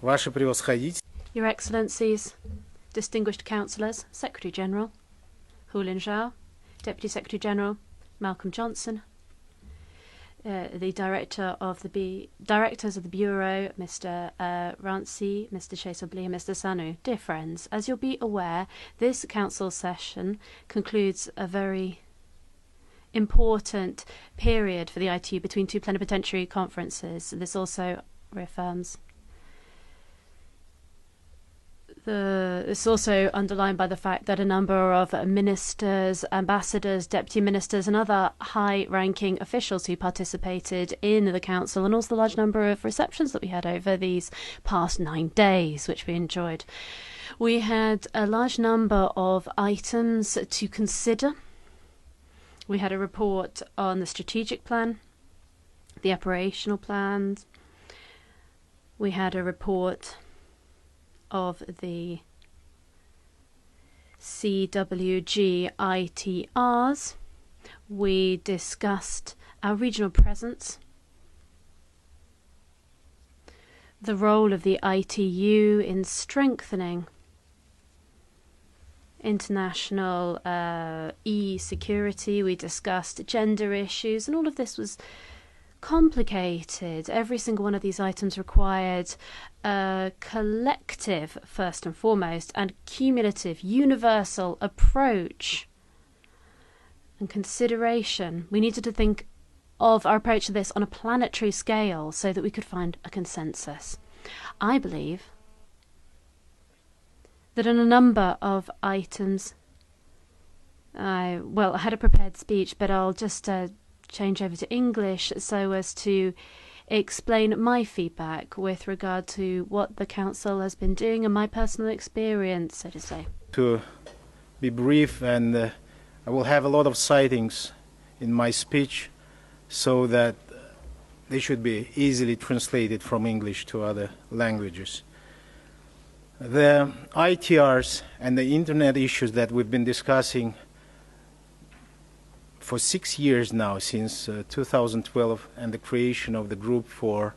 Ваше превосходительство. Your Excellencies, distinguished councillors, Secretary General Hu Lin-Zhao, Deputy Secretary General Malcolm Johnson, the directors of the Bureau, Mr. Rancy, Mr. Chesobli, and Mr. Sanu. Dear friends, as you'll be aware, this council session concludes a very important period for the ITU between two plenipotentiary conferences. This also reaffirms it's also underlined by the fact that a number of ministers, ambassadors, deputy ministers and other high-ranking officials who participated in the council, and also the large number of receptions that we had over these past 9 days, which we enjoyed. We had a large number of items to consider. We had a report on the strategic plan, the operational plans. We had a report of the CWG ITRs. We discussed our regional presence, the role of the ITU in strengthening international e-security. We discussed gender issues, and all of this was complicated. Every single one of these items required a collective, first and foremost, and cumulative, universal approach and consideration. We needed to think of our approach to this on a planetary scale so that we could find a consensus. I believe that in a number of items, I had a prepared speech, but I'll just change over to English so as to explain my feedback with regard to what the Council has been doing and my personal experience, so to say. To be brief, and I will have a lot of citings in my speech so that they should be easily translated from English to other languages. The ITRs and the Internet issues that we've been discussing for 6 years now, since 2012 and the creation of the group for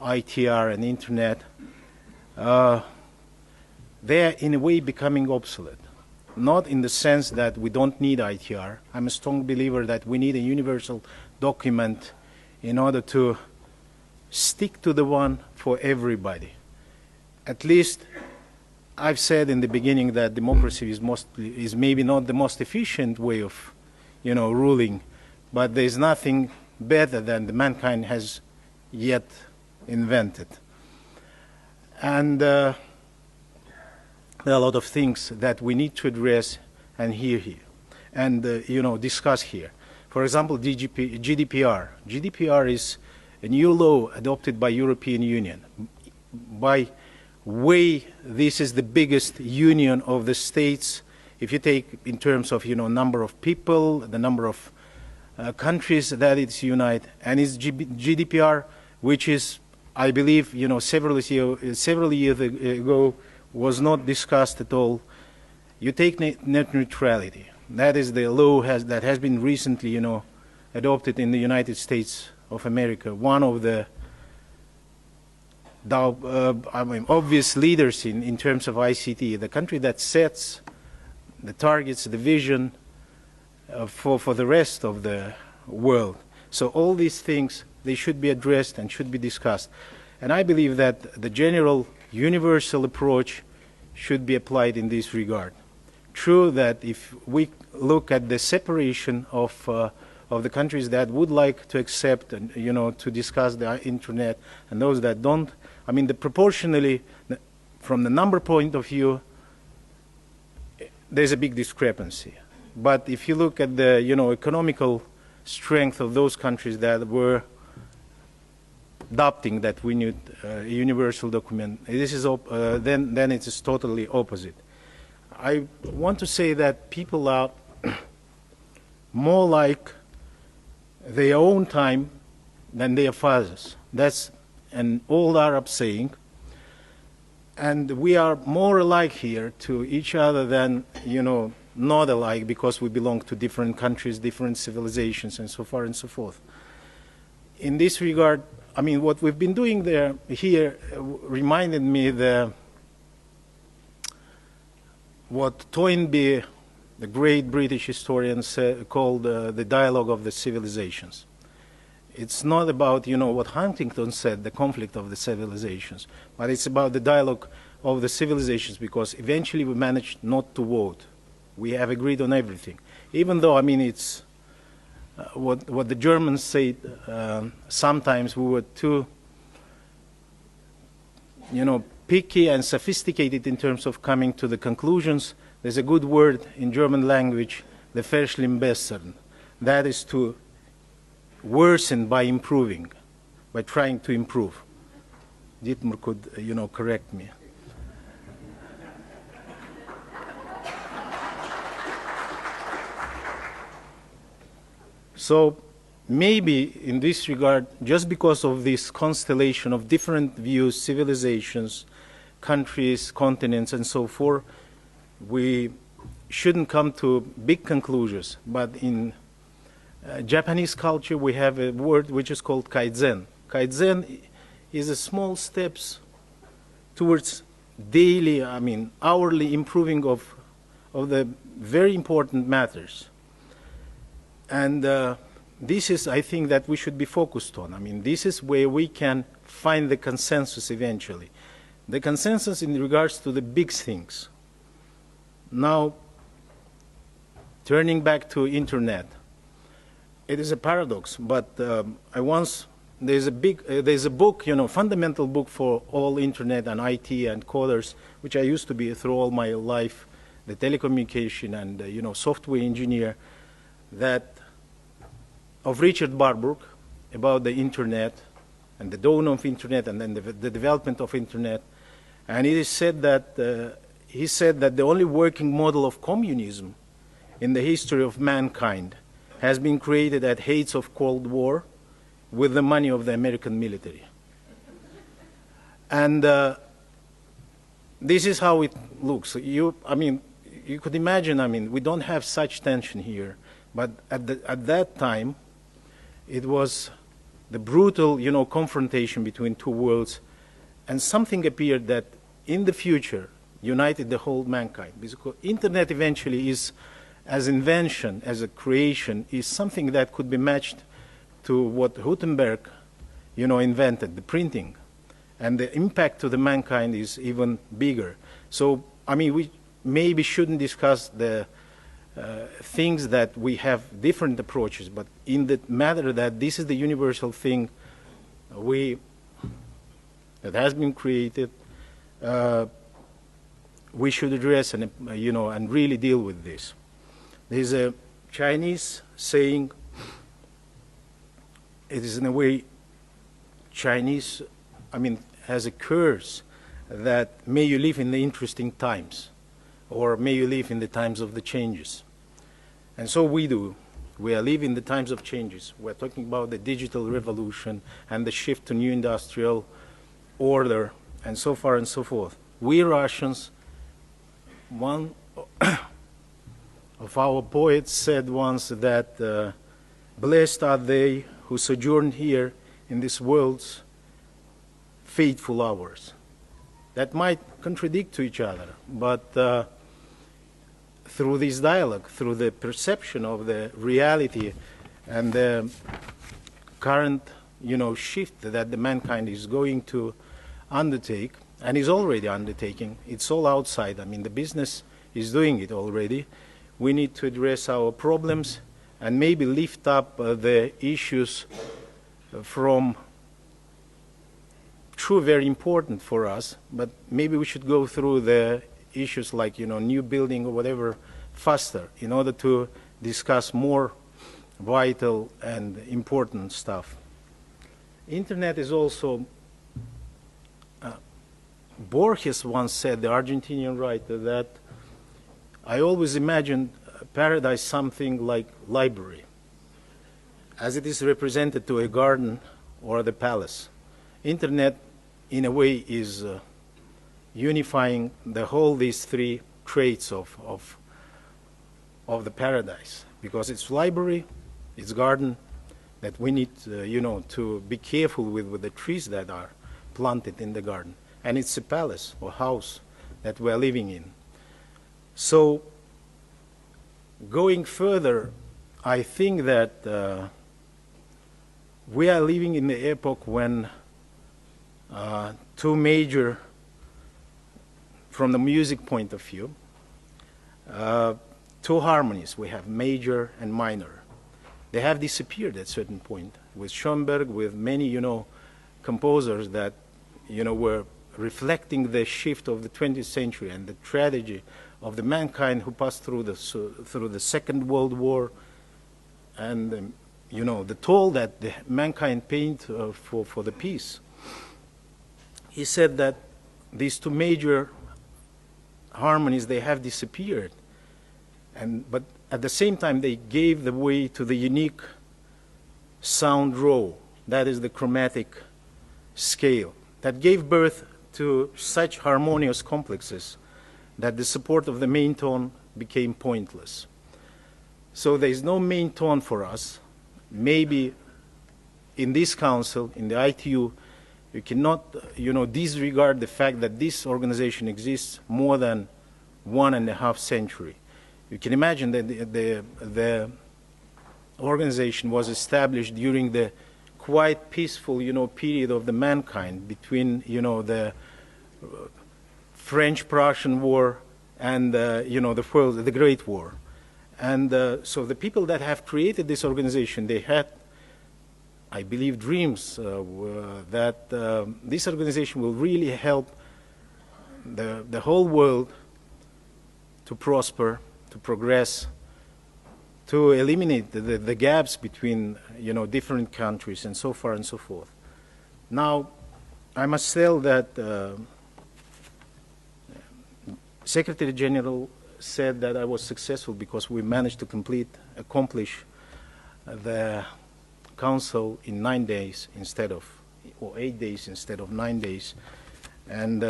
ITR and Internet, they're in a way becoming obsolete. Not in the sense that we don't need ITR. I'm a strong believer that we need a universal document in order to stick to the one for everybody. At least I've said in the beginning that democracy is maybe not the most efficient way of ruling, but there's nothing better than the mankind has yet invented. And there are a lot of things that we need to address and hear here, and discuss here. For example, GDPR. GDPR is a new law adopted by European Union. By way, this is the biggest union of the states. If you take in terms of number of people, the number of countries that it's unite, and it's GDPR, which is, I believe, several years ago was not discussed at all. You take net neutrality. That is the law that has been recently, adopted in the United States of America. One of the obvious leaders in terms of ICT, the country that sets the targets, the vision for the rest of the world. So all these things, they should be addressed and should be discussed. And I believe that the general universal approach should be applied in this regard. True that if we look at the separation of the countries that would like to accept and to discuss the Internet and those that don't, I mean, proportionally, from the number point of view, there's a big discrepancy. But if you look at the economical strength of those countries that were adopting that we need a universal document, this is then it's totally opposite. I want to say that people are more like their own time than their fathers. That's an old Arab saying. And we are more alike here to each other than, not alike, because we belong to different countries, different civilizations, and so far and so forth. In this regard, I mean, what we've been doing here reminded me what Toynbee, the great British historian, called the dialogue of the civilizations. It's not about, what Huntington said, the conflict of the civilizations, but it's about the dialogue of the civilizations, because eventually we managed not to vote. We have agreed on everything. Even though, I mean, it's what the Germans say, sometimes we were too, picky and sophisticated in terms of coming to the conclusions. There's a good word in German language, the Verschlimmbessern. That is to worsen by improving, by trying to improve. Dietmar could, correct me. So maybe in this regard, just because of this constellation of different views, civilizations, countries, continents, and so forth, we shouldn't come to big conclusions. But in Japanese culture, we have a word which is called kaizen. Kaizen is a small steps towards daily, hourly improving of the very important matters. And this is, I think, that we should be focused on. I mean, this is where we can find the consensus eventually. The consensus in regards to the big things. Now, turning back to internet, it is a paradox, but there's a book, fundamental book for all internet and IT and coders, which I used to be through all my life, the telecommunication and, software engineer, that of Richard Barbrook, about the internet and the dawn of internet and then the development of internet. And it is said that he said that the only working model of communism in the history of mankind has been created at heights of Cold War with the money of the American military. And this is how it looks. You could imagine, we don't have such tension here, but at that time, it was the brutal, confrontation between two worlds, and something appeared that in the future united the whole mankind. Because internet eventually is, as invention, as a creation, is something that could be matched to what Gutenberg, invented, the printing. And the impact to the mankind is even bigger. So, we maybe shouldn't discuss the things that we have different approaches, but in the matter that this is the universal thing that has been created, we should address and and really deal with this. There's a Chinese saying. It is in a way Chinese, has a curse that may you live in the interesting times, or may you live in the times of the changes. And so we do. We are living in the times of changes. We're talking about the digital revolution and the shift to new industrial order and so far and so forth. We Russians, one of our poets said once that blessed are they who sojourn here in this world's fateful hours. That might contradict to each other, but through this dialogue, through the perception of the reality and the current, shift that the mankind is going to undertake, and is already undertaking, it's all outside. The business is doing it already. We need to address our problems and maybe lift up the issues from true very important for us, but maybe we should go through the issues like, new building or whatever faster in order to discuss more vital and important stuff. Internet is also, Borges once said, the Argentinian writer, that I always imagined paradise something like library, as it is represented to a garden or the palace. Internet, in a way, is unifying these three traits of the paradise, because it's library, it's garden, that we need, to be careful with the trees that are planted in the garden. And it's a palace or house that we're living in. So, going further, I think that we are living in the epoch when two major, from the music point of view, two harmonies. We have major and minor. They have disappeared at a certain point. With Schoenberg, with many, composers that, were reflecting the shift of the 20th century and the tragedy of the mankind who passed through the Second World War, and the toll that the mankind paid for the peace. He said that these two major harmonies, they have disappeared, but at the same time they gave the way to the unique sound row, that is the chromatic scale, that gave birth to such harmonious complexes that the support of the main tone became pointless. So there is no main tone for us. Maybe in this council, in the ITU, you cannot, disregard the fact that this organization exists more than 1.5 centuries. You can imagine that the organization was established during the quite peaceful, period of the mankind between, the French-Prussian War and, the Great War. And so the people that have created this organization, they had, I believe, dreams that this organization will really help the whole world to prosper, to progress, to eliminate the gaps between different countries and so far and so forth. Now, I must tell that Secretary General said that I was successful because we managed to accomplish the Council in 9 days or 8 days instead of 9 days. And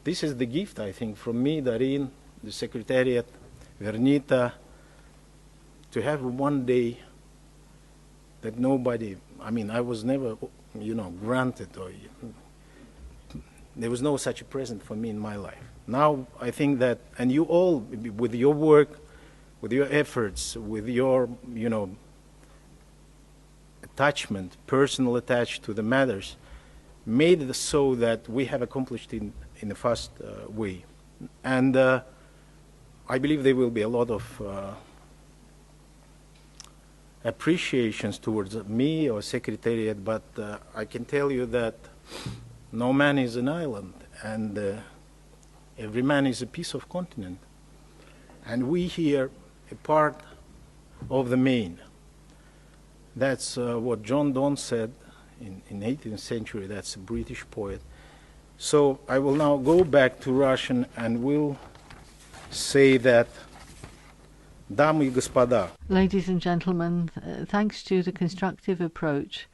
this is the gift, I think, from me, Darin, the Secretariat, Vernita, to have one day that nobody, I was never, granted, or there was no such a present for me in my life. Now I think that, and you all, with your work, with your efforts, with your, attachment, personal attached to the matters, made it so that we have accomplished in a fast way. And I believe there will be a lot of appreciations towards me or Secretariat, but I can tell you that no man is an island, and every man is a piece of continent. And we here, a part of the main. That's what John Donne said in 18th century. That's a British poet. So I will now go back to Russian and will say that, дамы и господа. Ladies and gentlemen, thanks to the constructive approach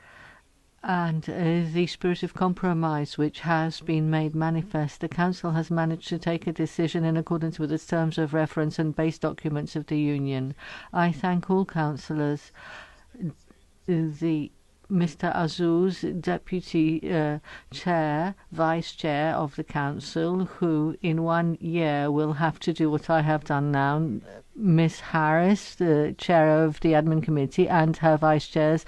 and the spirit of compromise which has been made manifest, the Council has managed to take a decision in accordance with its terms of reference and base documents of the Union. I thank all councillors, Mr. Azuz, Deputy Chair, Vice Chair of the Council, who in 1 year will have to do what I have done now, Miss Harris, the Chair of the Admin Committee, and her Vice Chairs,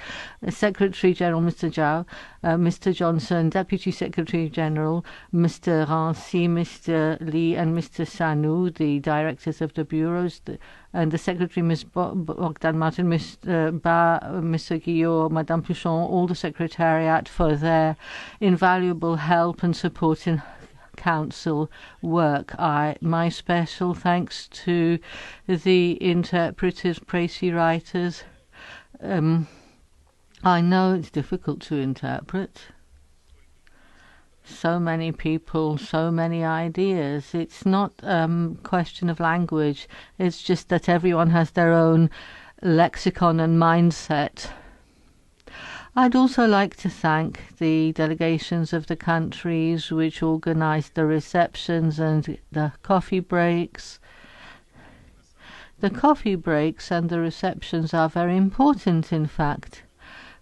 Secretary General Mr. Zhao, Mr. Johnson, Deputy Secretary General, Mr. Rancy, Mr. Lee, and Mr. Sanu, the Directors of the Bureaus, and the Secretary, Ms. Bogdan Martin, Mr. Ba, Mr. Guillaume, Madame Pouchon, all the Secretariat for their invaluable help and support in Council work. My special thanks to the interpreters, précis writers. I know it's difficult to interpret. So many people, so many ideas. It's not a question of language. It's just that everyone has their own lexicon and mindset. I'd also like to thank the delegations of the countries which organised the receptions and the coffee breaks. The coffee breaks and the receptions are very important, in fact,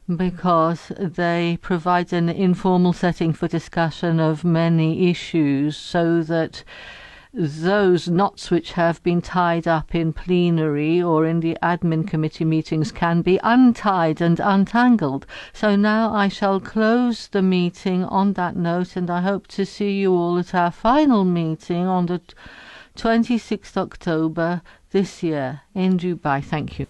because they provide an informal setting for discussion of many issues, so that those knots which have been tied up in plenary or in the admin committee meetings can be untied and untangled. So now I shall close the meeting on that note, and I hope to see you all at our final meeting on the 26th October this year in Dubai. Thank you.